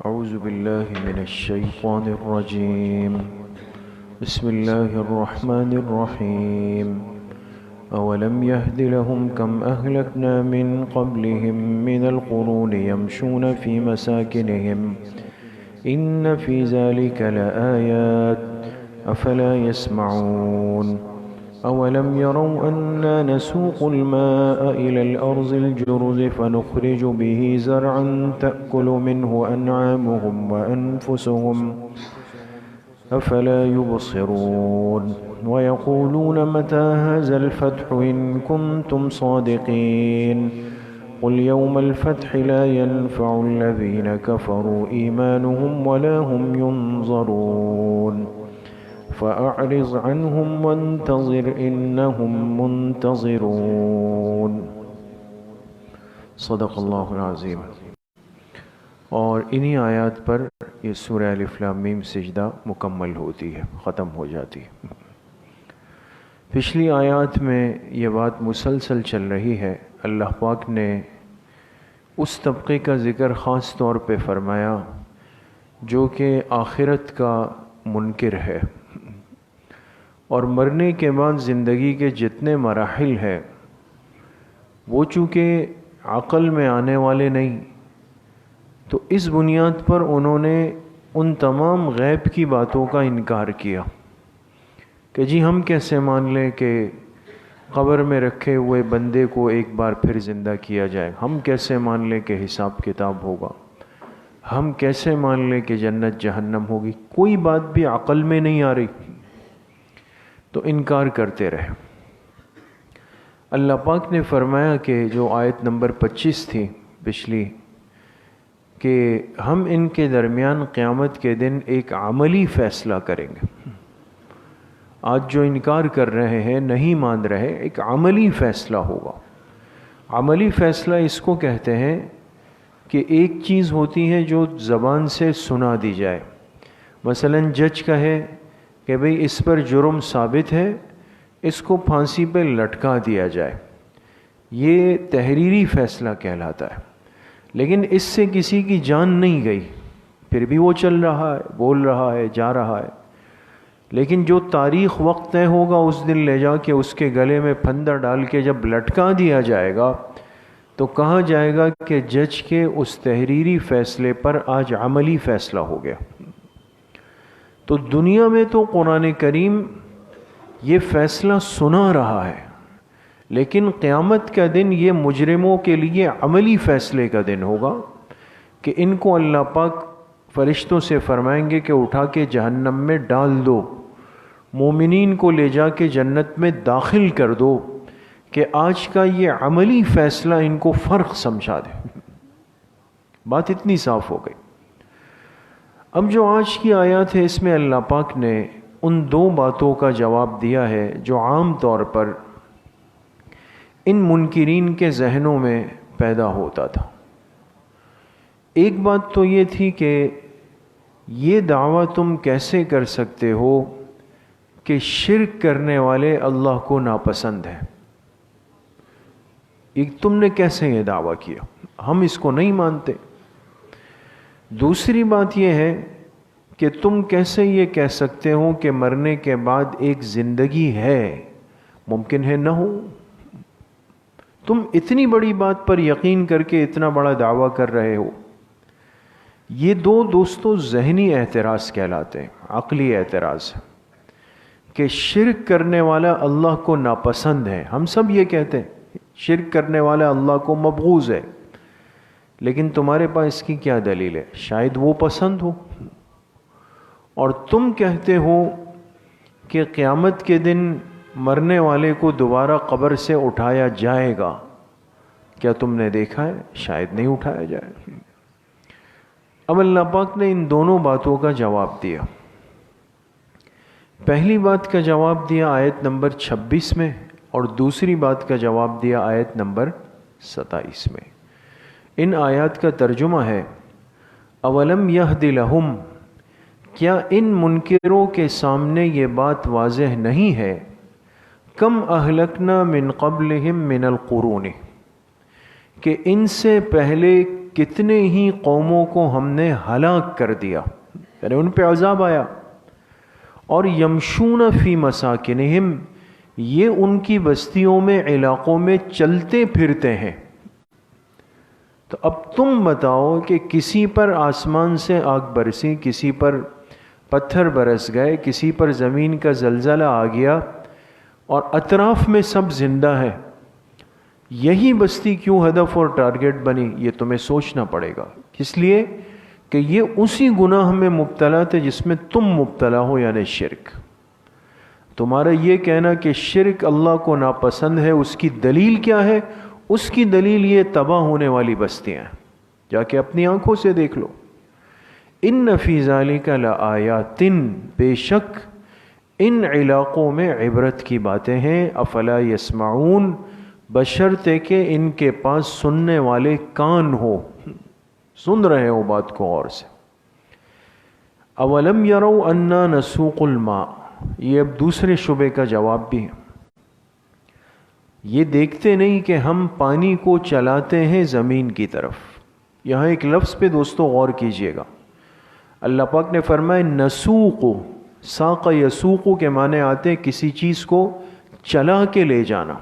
أعوذ بالله من الشيطان الرجيم. بسم الله الرحمن الرحيم. أولم يهد لهم كم أهلكنا من قبلهم من القرون يمشون في مساكنهم إن في ذلك لآيات أفلا يسمعون. أولم يروا أنا نسوق الماء إلى الأرض الجرز فنخرج به زرعا تأكل منه أنعامهم وأنفسهم أفلا يبصرون. ويقولون متى هذا الفتح إن كنتم صادقين. قل يوم الفتح لا ينفع الذين كفروا إيمانهم ولا هم ينظرون. فأعرض عنهم وانتظر إنهم منتظرون. صدق اللہ العظیم. اور انہی آیات پر یہ سورہ الف لام میم سجدہ مکمل ہوتی ہے، ختم ہو جاتی ہے. پچھلی آیات میں یہ بات مسلسل چل رہی ہے. اللہ پاک نے اس طبقے کا ذکر خاص طور پہ فرمایا جو کہ آخرت کا منکر ہے، اور مرنے کے بعد زندگی کے جتنے مراحل ہیں وہ چونکہ عقل میں آنے والے نہیں، تو اس بنیاد پر انہوں نے ان تمام غیب کی باتوں کا انکار کیا کہ جی ہم کیسے مان لیں کہ قبر میں رکھے ہوئے بندے کو ایک بار پھر زندہ کیا جائے، ہم کیسے مان لیں کہ حساب کتاب ہوگا، ہم کیسے مان لیں کہ جنت جہنم ہوگی. کوئی بات بھی عقل میں نہیں آ رہی تو انکار کرتے رہے. اللہ پاک نے فرمایا کہ جو آیت نمبر 25 تھی پچھلی، کہ ہم ان کے درمیان قیامت کے دن ایک عملی فیصلہ کریں گے. آج جو انکار کر رہے ہیں، نہیں مان رہے، ایک عملی فیصلہ ہوگا. عملی فیصلہ اس کو کہتے ہیں کہ ایک چیز ہوتی ہے جو زبان سے سنا دی جائے. مثلا جج کہے کہ بھئی اس پر جرم ثابت ہے، اس کو پھانسی پہ لٹکا دیا جائے، یہ تحریری فیصلہ کہلاتا ہے. لیکن اس سے کسی کی جان نہیں گئی، پھر بھی وہ چل رہا ہے، بول رہا ہے، جا رہا ہے. لیکن جو تاریخ وقت طے ہوگا اس دن لے جا کے اس کے گلے میں پھندا ڈال کے جب لٹکا دیا جائے گا تو کہا جائے گا کہ جج کے اس تحریری فیصلے پر آج عملی فیصلہ ہو گیا. تو دنیا میں تو قرآن کریم یہ فیصلہ سنا رہا ہے، لیکن قیامت کا دن یہ مجرموں کے لیے عملی فیصلے کا دن ہوگا کہ ان کو اللہ پاک فرشتوں سے فرمائیں گے کہ اٹھا کے جہنم میں ڈال دو، مومنین کو لے جا کے جنت میں داخل کر دو، کہ آج کا یہ عملی فیصلہ ان کو فرق سمجھا دے. بات اتنی صاف ہو گئی. اب جو آج کی آیات ہے اس میں اللہ پاک نے ان دو باتوں کا جواب دیا ہے جو عام طور پر ان منکرین کے ذہنوں میں پیدا ہوتا تھا. ایک بات تو یہ تھی کہ یہ دعویٰ تم کیسے کر سکتے ہو کہ شرک کرنے والے اللہ کو ناپسند ہیں؟ تم نے کیسے یہ دعویٰ کیا؟ ہم اس کو نہیں مانتے. دوسری بات یہ ہے کہ تم کیسے یہ کہہ سکتے ہو کہ مرنے کے بعد ایک زندگی ہے؟ ممکن ہے نہ ہو. تم اتنی بڑی بات پر یقین کر کے اتنا بڑا دعویٰ کر رہے ہو. یہ دو دوستوں ذہنی اعتراض کہلاتے ہیں، عقلی اعتراض، کہ شرک کرنے والا اللہ کو ناپسند ہے. ہم سب یہ کہتے ہیں شرک کرنے والا اللہ کو مبغوض ہے، لیکن تمہارے پاس اس کی کیا دلیل ہے؟ شاید وہ پسند ہو. اور تم کہتے ہو کہ قیامت کے دن مرنے والے کو دوبارہ قبر سے اٹھایا جائے گا. کیا تم نے دیکھا ہے؟ شاید نہیں اٹھایا جائے. اب اللہ پاک نے ان دونوں باتوں کا جواب دیا. پہلی بات کا جواب دیا آیت نمبر 26 میں، اور دوسری بات کا جواب دیا آیت نمبر 27 میں. ان آیات کا ترجمہ ہے اولم یہد لہم، کیا ان منکروں کے سامنے یہ بات واضح نہیں ہے، کم اہلکنا من قبلہم من القرون، کہ ان سے پہلے کتنے ہی قوموں کو ہم نے ہلاک کر دیا، یعنی ان پہ عذاب آیا. اور یمشون فی مساکنہم، یہ ان کی بستیوں میں، علاقوں میں چلتے پھرتے ہیں. تو اب تم بتاؤ کہ کسی پر آسمان سے آگ برسی، کسی پر پتھر برس گئے، کسی پر زمین کا زلزلہ آ گیا اور اطراف میں سب زندہ ہے، یہی بستی کیوں ہدف اور ٹارگٹ بنی؟ یہ تمہیں سوچنا پڑے گا. اس لیے کہ یہ اسی گناہ میں مبتلا تھے جس میں تم مبتلا ہو، یعنی شرک. تمہارا یہ کہنا کہ شرک اللہ کو ناپسند ہے، اس کی دلیل کیا ہے؟ اس کی دلیل یہ تباہ ہونے والی بستیاں ہیں، جا کے اپنی آنکھوں سے دیکھ لو. ان فی ذالک لآیات، بے شک ان علاقوں میں عبرت کی باتیں ہیں. افلا یسمعون، بشرطے کہ ان کے پاس سننے والے کان ہو، سن رہے ہو بات کو غور سے. اولم یروا انا نسوق الماء، یہ اب دوسرے شبے کا جواب بھی ہے. یہ دیکھتے نہیں کہ ہم پانی کو چلاتے ہیں زمین کی طرف. یہاں ایک لفظ پہ دوستو غور کیجئے گا. اللہ پاک نے فرمایا نسوق، ساق یسوق کے معنی آتے ہیں کسی چیز کو چلا کے لے جانا.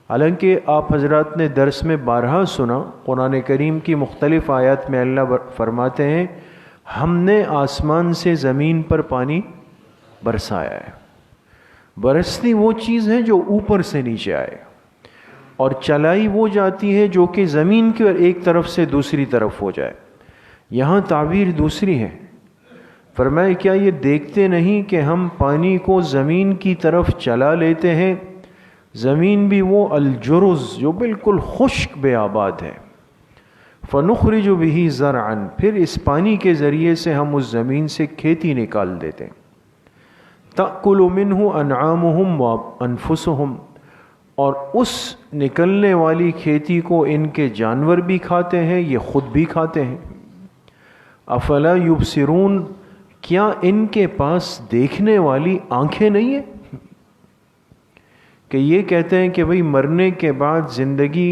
حالانکہ آپ حضرات نے درس میں بارہا سنا، قرآن کریم کی مختلف آیات میں اللہ فرماتے ہیں ہم نے آسمان سے زمین پر پانی برسایا ہے. برستی وہ چیز ہے جو اوپر سے نیچے آئے، اور چلائی وہ جاتی ہے جو کہ زمین کی ایک طرف سے دوسری طرف ہو جائے. یہاں تعبیر دوسری ہے. فرمایا کیا یہ دیکھتے نہیں کہ ہم پانی کو زمین کی طرف چلا لیتے ہیں، زمین بھی وہ الجرز جو بالکل خشک بے آباد ہے. فنخرج به زرعا، پھر اس پانی کے ذریعے سے ہم اس زمین سے کھیتی نکال دیتے ہیں. تأکل منہ انعامہم وانفسہم، اور اس نکلنے والی کھیتی کو ان کے جانور بھی کھاتے ہیں، یہ خود بھی کھاتے ہیں. افلا یبصرون، کیا ان کے پاس دیکھنے والی آنکھیں نہیں ہیں؟ کہ یہ کہتے ہیں کہ بھئی مرنے کے بعد زندگی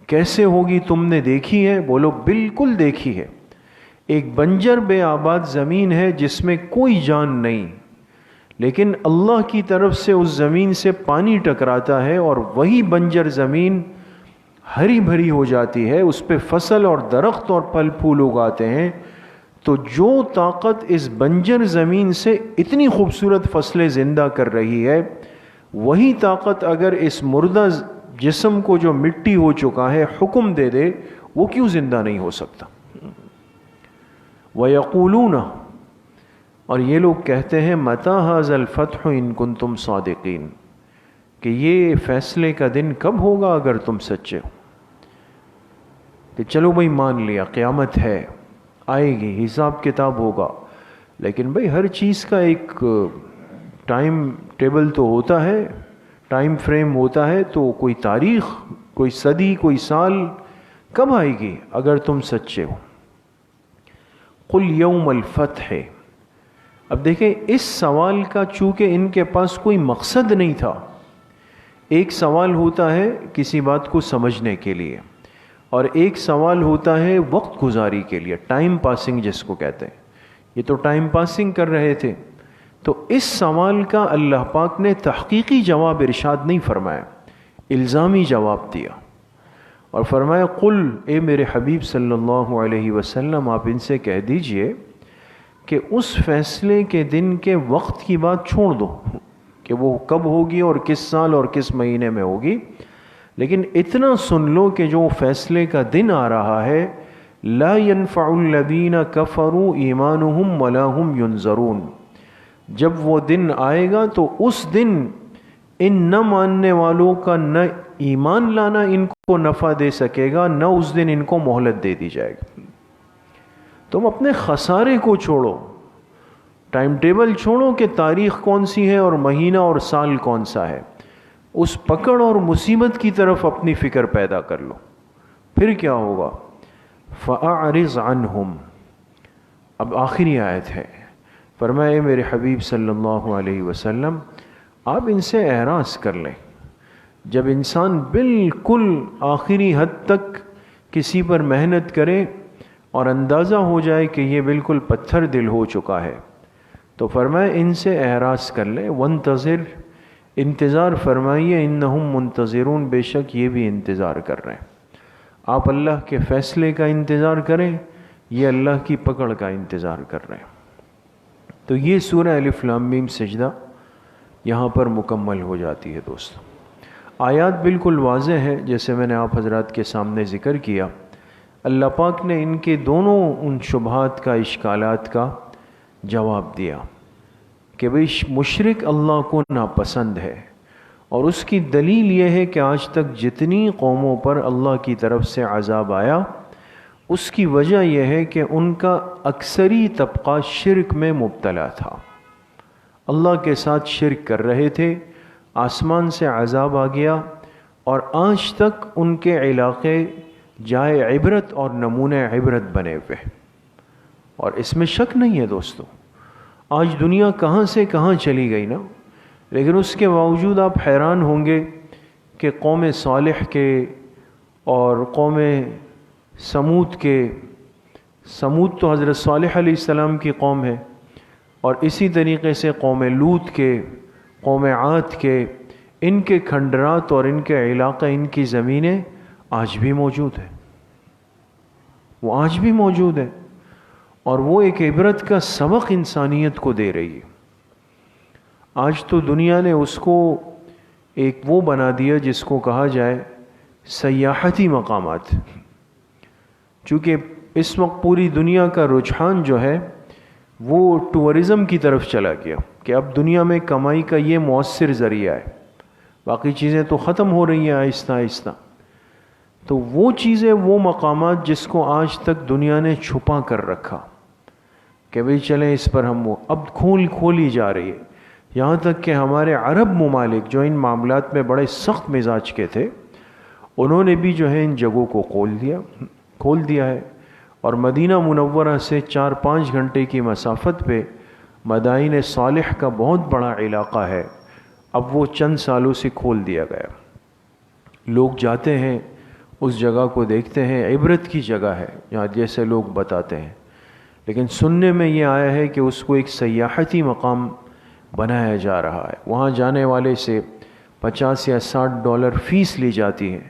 کیسے ہوگی تم نے دیکھی ہے؟ بولو بالکل دیکھی ہے. ایک بنجر بے آباد زمین ہے جس میں کوئی جان نہیں، لیکن اللہ کی طرف سے اس زمین سے پانی ٹکراتا ہے اور وہی بنجر زمین ہری بھری ہو جاتی ہے، اس پہ فصل اور درخت اور پھل پھول اگاتے ہیں. تو جو طاقت اس بنجر زمین سے اتنی خوبصورت فصلیں زندہ کر رہی ہے، وہی طاقت اگر اس مردہ جسم کو جو مٹی ہو چکا ہے حکم دے دے، وہ کیوں زندہ نہیں ہو سکتا؟ وَيَقُولُونَ، اور یہ لوگ کہتے ہیں مَتَى هَذَا الْفَتْحُ إِن كُنتُمْ صَادِقِينَ، کہ یہ فیصلے کا دن کب ہوگا اگر تم سچے ہو. کہ چلو بھئی مان لیا قیامت ہے، آئے گی، حساب کتاب ہوگا، لیکن بھئی ہر چیز کا ایک ٹائم ٹیبل تو ہوتا ہے، ٹائم فریم ہوتا ہے. تو کوئی تاریخ، کوئی صدی، کوئی سال کب آئے گی اگر تم سچے ہو؟ قُلْ يَوْمَ الْفَتْحِ. اب دیکھیں اس سوال کا چونکہ ان کے پاس کوئی مقصد نہیں تھا. ایک سوال ہوتا ہے کسی بات کو سمجھنے کے لیے، اور ایک سوال ہوتا ہے وقت گزاری کے لیے، ٹائم پاسنگ جس کو کہتے ہیں. یہ تو ٹائم پاسنگ کر رہے تھے. تو اس سوال کا اللہ پاک نے تحقیقی جواب ارشاد نہیں فرمایا، الزامی جواب دیا اور فرمایا قل، اے میرے حبیب صلی اللہ علیہ وسلم آپ ان سے کہہ دیجئے کہ اس فیصلے کے دن کے وقت کی بات چھوڑ دو کہ وہ کب ہوگی اور کس سال اور کس مہینے میں ہوگی، لیکن اتنا سن لو کہ جو فیصلے کا دن آ رہا ہے لا ينفع الذین کفروا ایمانہم ولا هم ینظرون. جب وہ دن آئے گا تو اس دن ان نہ ماننے والوں کا نہ ایمان لانا ان کو نفع دے سکے گا، نہ اس دن ان کو مہلت دے دی جائے گی. تم اپنے خسارے کو چھوڑو، ٹائم ٹیبل چھوڑو کہ تاریخ کون سی ہے اور مہینہ اور سال کون سا ہے، اس پکڑ اور مصیبت کی طرف اپنی فکر پیدا کر لو. پھر کیا ہوگا؟ فَأَعْرِضْ عَنْهُمْ. اب آخری آیت ہے. فرمائے میرے حبیب صلی اللہ علیہ وسلم آپ ان سے اعراض کر لیں. جب انسان بالکل آخری حد تک کسی پر محنت کریں اور اندازہ ہو جائے کہ یہ بالکل پتھر دل ہو چکا ہے تو فرمائے ان سے اعراض کر لیں، وانتظر، انتظار فرمائیے، انہم منتظرون، بے شک یہ بھی انتظار کر رہے ہیں۔ آپ اللہ کے فیصلے کا انتظار کریں، یہ اللہ کی پکڑ کا انتظار کر رہے ہیں۔ تو یہ سورہ الف لام میم سجدہ یہاں پر مکمل ہو جاتی ہے دوستو۔ آیات بالکل واضح ہے، جیسے میں نے آپ حضرات کے سامنے ذکر کیا۔ اللہ پاک نے ان کے دونوں ان شبہات کا، اشکالات کا جواب دیا کہ بھئی مشرک اللہ کو ناپسند ہے، اور اس کی دلیل یہ ہے کہ آج تک جتنی قوموں پر اللہ کی طرف سے عذاب آیا، اس کی وجہ یہ ہے کہ ان کا اکثری طبقہ شرک میں مبتلا تھا، اللہ کے ساتھ شرک کر رہے تھے، آسمان سے عذاب آ گیا، اور آج تک ان کے علاقے جائے عبرت اور نمونہ عبرت بنے ہوئے۔ اور اس میں شک نہیں ہے دوستو، آج دنیا کہاں سے کہاں چلی گئی نا، لیکن اس کے باوجود آپ حیران ہوں گے کہ قوم صالح کے اور قوم سمود کے، سمود تو حضرت صالح علیہ السلام کی قوم ہے، اور اسی طریقے سے قوم لوط کے، قوم عاد کے، ان کے کھنڈرات اور ان کے علاقے، ان کی زمینیں آج بھی موجود ہیں، وہ آج بھی موجود ہیں، اور وہ ایک عبرت کا سبق انسانیت کو دے رہی ہے۔ آج تو دنیا نے اس کو ایک وہ بنا دیا جس کو کہا جائے سیاحتی مقامات، چونکہ اس وقت پوری دنیا کا رجحان جو ہے وہ ٹورزم کی طرف چلا گیا کہ اب دنیا میں کمائی کا یہ مؤثر ذریعہ ہے، باقی چیزیں تو ختم ہو رہی ہیں آہستہ آہستہ۔ تو وہ چیزیں، وہ مقامات جس کو آج تک دنیا نے چھپا کر رکھا کہ بھئی چلیں اس پر ہم، وہ اب کھولی جا رہی ہے، یہاں تک کہ ہمارے عرب ممالک جو ان معاملات میں بڑے سخت مزاج کے تھے، انہوں نے بھی جو ہے ان جگہوں کو کھول دیا ہے، اور مدینہ منورہ سے 4-5 گھنٹے کی مسافت پہ مدائن صالح کا بہت بڑا علاقہ ہے، اب وہ چند سالوں سے کھول دیا گیا۔ لوگ جاتے ہیں، اس جگہ کو دیکھتے ہیں، عبرت کی جگہ ہے یہاں جیسے لوگ بتاتے ہیں، لیکن سننے میں یہ آیا ہے کہ اس کو ایک سیاحتی مقام بنایا جا رہا ہے، وہاں جانے والے سے $50 یا $60 فیس لی جاتی ہے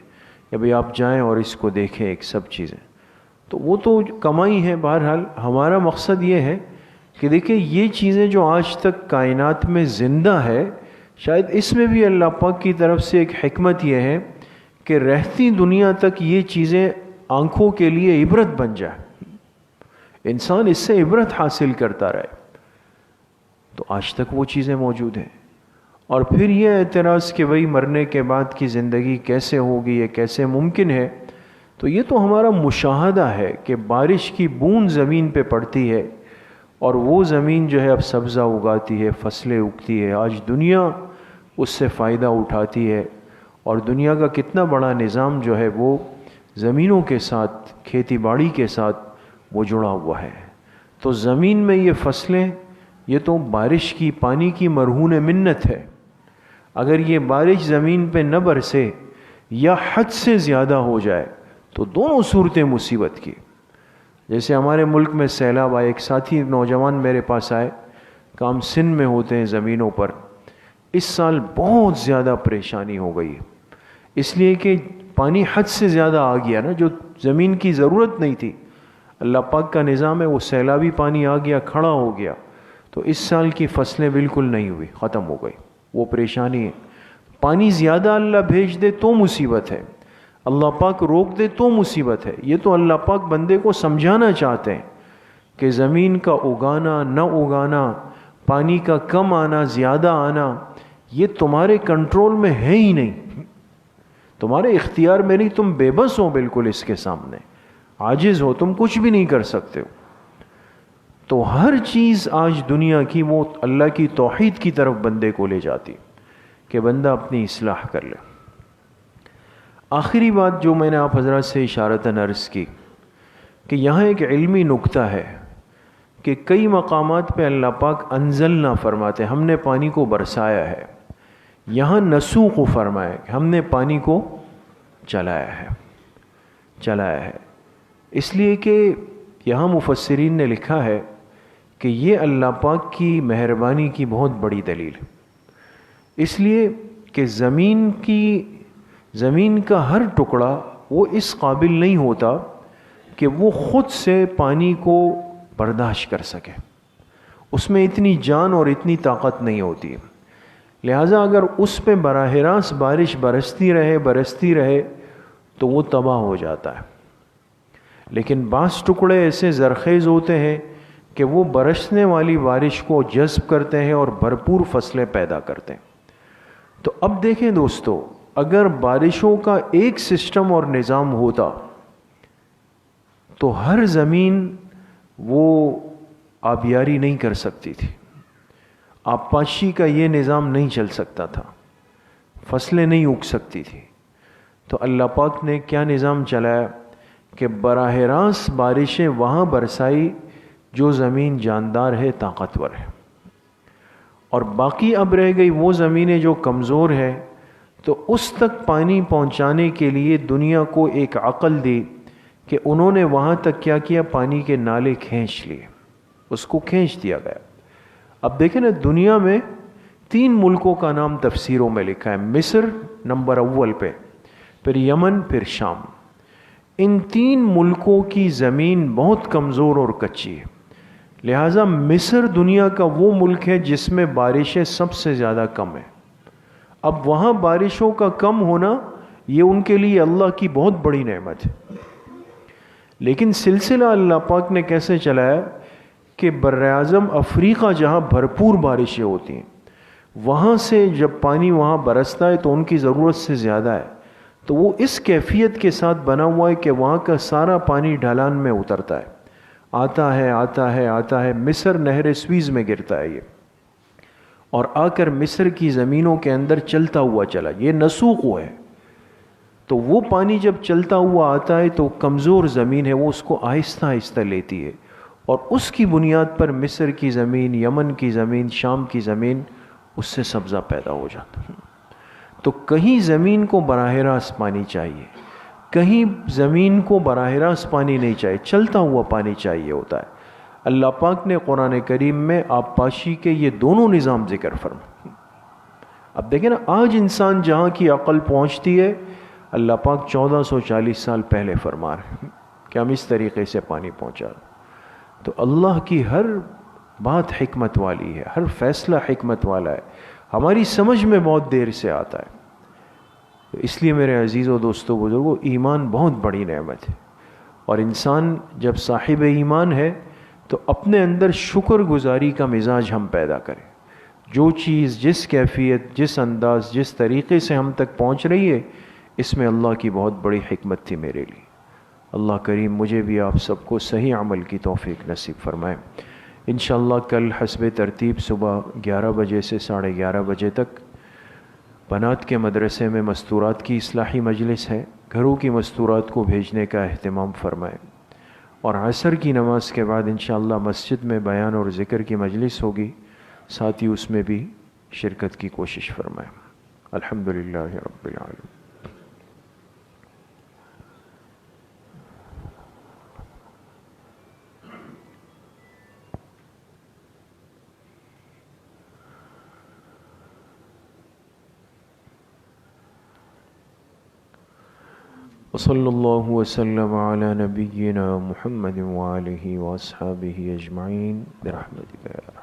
کہ بھئی آپ جائیں اور اس کو دیکھیں، ایک سب چیزیں۔ تو وہ تو کمائی ہے۔ بہرحال ہمارا مقصد یہ ہے کہ دیکھیں یہ چیزیں جو آج تک کائنات میں زندہ ہے، شاید اس میں بھی اللہ پاک کی طرف سے ایک حکمت یہ ہے کہ رہتی دنیا تک یہ چیزیں آنکھوں کے لیے عبرت بن جائے، انسان اس سے عبرت حاصل کرتا رہے۔ تو آج تک وہ چیزیں موجود ہیں۔ اور پھر یہ اعتراض کہ بھئی مرنے کے بعد کی زندگی کیسے ہوگی، یہ کیسے ممکن ہے، تو یہ تو ہمارا مشاہدہ ہے کہ بارش کی بوند زمین پہ پڑتی ہے، اور وہ زمین جو ہے اب سبزہ اگاتی ہے، فصلیں اگتی ہے، آج دنیا اس سے فائدہ اٹھاتی ہے، اور دنیا کا کتنا بڑا نظام جو ہے وہ زمینوں کے ساتھ، کھیتی باڑی کے ساتھ وہ جڑا ہوا ہے۔ تو زمین میں یہ فصلیں، یہ تو بارش کی، پانی کی مرہون منت ہے۔ اگر یہ بارش زمین پہ نہ برسے یا حد سے زیادہ ہو جائے تو دونوں صورتیں مصیبت کی۔ جیسے ہمارے ملک میں سیلاب آئے، ایک ساتھی نوجوان میرے پاس آئے، کام سندھ میں ہوتے ہیں زمینوں پر، اس سال بہت زیادہ پریشانی ہو گئی ہے، اس لیے کہ پانی حد سے زیادہ آ گیا نا، جو زمین کی ضرورت نہیں تھی، اللہ پاک کا نظام ہے، وہ سیلابی پانی آ گیا، کھڑا ہو گیا، تو اس سال کی فصلیں بالکل نہیں ہوئی، ختم ہو گئی۔ وہ پریشانی ہے۔ پانی زیادہ اللہ بھیج دے تو مصیبت ہے، اللہ پاک روک دے تو مصیبت ہے۔ یہ تو اللہ پاک بندے کو سمجھانا چاہتے ہیں کہ زمین کا اگانا نہ اگانا، پانی کا کم آنا زیادہ آنا، یہ تمہارے کنٹرول میں ہے ہی نہیں، تمہارے اختیار میں نہیں، تم بے بس ہو بالکل اس کے سامنے، عاجز ہو، تم کچھ بھی نہیں کر سکتے ہو۔ تو ہر چیز آج دنیا کی وہ اللہ کی توحید کی طرف بندے کو لے جاتی کہ بندہ اپنی اصلاح کر لے۔ آخری بات جو میں نے آپ حضرات سے اشارتاً عرض کی کہ یہاں ایک علمی نکتہ ہے کہ کئی مقامات پہ اللہ پاک انزلنا فرماتے ہیں، ہم نے پانی کو برسایا ہے، یہاں نسوق فرمایا کہ ہم نے پانی کو چلایا ہے۔ چلایا ہے، اس لیے کہ یہاں مفسرین نے لکھا ہے کہ یہ اللہ پاک کی مہربانی کی بہت بڑی دلیل ہے، اس لیے کہ زمین کا ہر ٹکڑا وہ اس قابل نہیں ہوتا کہ وہ خود سے پانی کو برداشت کر سکے، اس میں اتنی جان اور اتنی طاقت نہیں ہوتی، لہٰذا اگر اس پہ براہ راست بارش برستی رہے تو وہ تباہ ہو جاتا ہے۔ لیکن بعض ٹکڑے ایسے زرخیز ہوتے ہیں کہ وہ برسنے والی بارش کو جذب کرتے ہیں اور بھرپور فصلیں پیدا کرتے ہیں۔ تو اب دیکھیں دوستو، اگر بارشوں کا ایک سسٹم اور نظام ہوتا تو ہر زمین وہ آبیاری نہیں کر سکتی تھی، آبپاشی کا یہ نظام نہیں چل سکتا تھا، فصلیں نہیں اگ سکتی تھی۔ تو اللہ پاک نے کیا نظام چلایا کہ براہ راست بارشیں وہاں برسائی جو زمین جاندار ہے، طاقتور ہے، اور باقی اب رہ گئی وہ زمینیں جو کمزور ہے، تو اس تک پانی پہنچانے کے لیے دنیا کو ایک عقل دی کہ انہوں نے وہاں تک کیا کیا، پانی کے نالے کھینچ لیے، اس کو کھینچ دیا گیا۔ اب دیکھیں نا، دنیا میں 3 ملکوں کا نام تفسیروں میں لکھا ہے، مصر نمبر اول پہ، پھر یمن، پھر شام۔ ان 3 ملکوں کی زمین بہت کمزور اور کچی ہے، لہٰذا مصر دنیا کا وہ ملک ہے جس میں بارشیں سب سے زیادہ کم ہیں۔ اب وہاں بارشوں کا کم ہونا یہ ان کے لیے اللہ کی بہت بڑی نعمت ہے، لیکن سلسلہ اللہ پاک نے کیسے چلایا کہ براعظم افریقہ جہاں بھرپور بارشیں ہوتی ہیں، وہاں سے جب پانی وہاں برستا ہے تو ان کی ضرورت سے زیادہ ہے، تو وہ اس کیفیت کے ساتھ بنا ہوا ہے کہ وہاں کا سارا پانی ڈھلان میں اترتا ہے، آتا ہے مصر نہر سویز میں گرتا ہے یہ، اور آ کر مصر کی زمینوں کے اندر چلتا ہوا چلا، یہ نسوق ہوا ہے۔ تو وہ پانی جب چلتا ہوا آتا ہے تو کمزور زمین ہے، وہ اس کو آہستہ آہستہ لیتی ہے، اور اس کی بنیاد پر مصر کی زمین، یمن کی زمین، شام کی زمین، اس سے سبزہ پیدا ہو جاتا ہے۔ تو کہیں زمین کو براہ راست پانی چاہیے، کہیں زمین کو براہ راست پانی نہیں چاہیے، چلتا ہوا پانی چاہیے ہوتا ہے۔ اللہ پاک نے قرآن کریم میں آبپاشی کے یہ دونوں نظام ذکر فرمائے۔ اب دیکھیں نا، آج انسان جہاں کی عقل پہنچتی ہے، اللہ پاک 1440 سال پہلے فرما رہے ہیں کہ ہم اس طریقے سے پانی پہنچا۔ تو اللہ کی ہر بات حکمت والی ہے، ہر فیصلہ حکمت والا ہے، ہماری سمجھ میں بہت دیر سے آتا ہے۔ تو اس لیے میرے عزیزوں، دوستوں، بزرگوں، ایمان بہت بڑی نعمت ہے، اور انسان جب صاحب ایمان ہے تو اپنے اندر شکر گزاری کا مزاج ہم پیدا کریں۔ جو چیز، جس کیفیت، جس انداز، جس طریقے سے ہم تک پہنچ رہی ہے، اس میں اللہ کی بہت بڑی حکمت تھی میرے لیے۔ اللہ کریم مجھے بھی آپ سب کو صحیح عمل کی توفیق نصیب فرمائے۔ انشاءاللہ کل حسب ترتیب صبح 11 بجے سے 11:30 بجے تک بنات کے مدرسے میں مستورات کی اصلاحی مجلس ہے، گھروں کی مستورات کو بھیجنے کا اہتمام فرمائیں، اور عصر کی نماز کے بعد انشاءاللہ مسجد میں بیان اور ذکر کی مجلس ہوگی، ساتھ ہی اس میں بھی شرکت کی کوشش فرمائیں۔ الحمدللہ رب العالمین۔ وصلی اللہ وسلم علی نبینا محمد وآلہ واصحابہ اجمعین برحمتک یا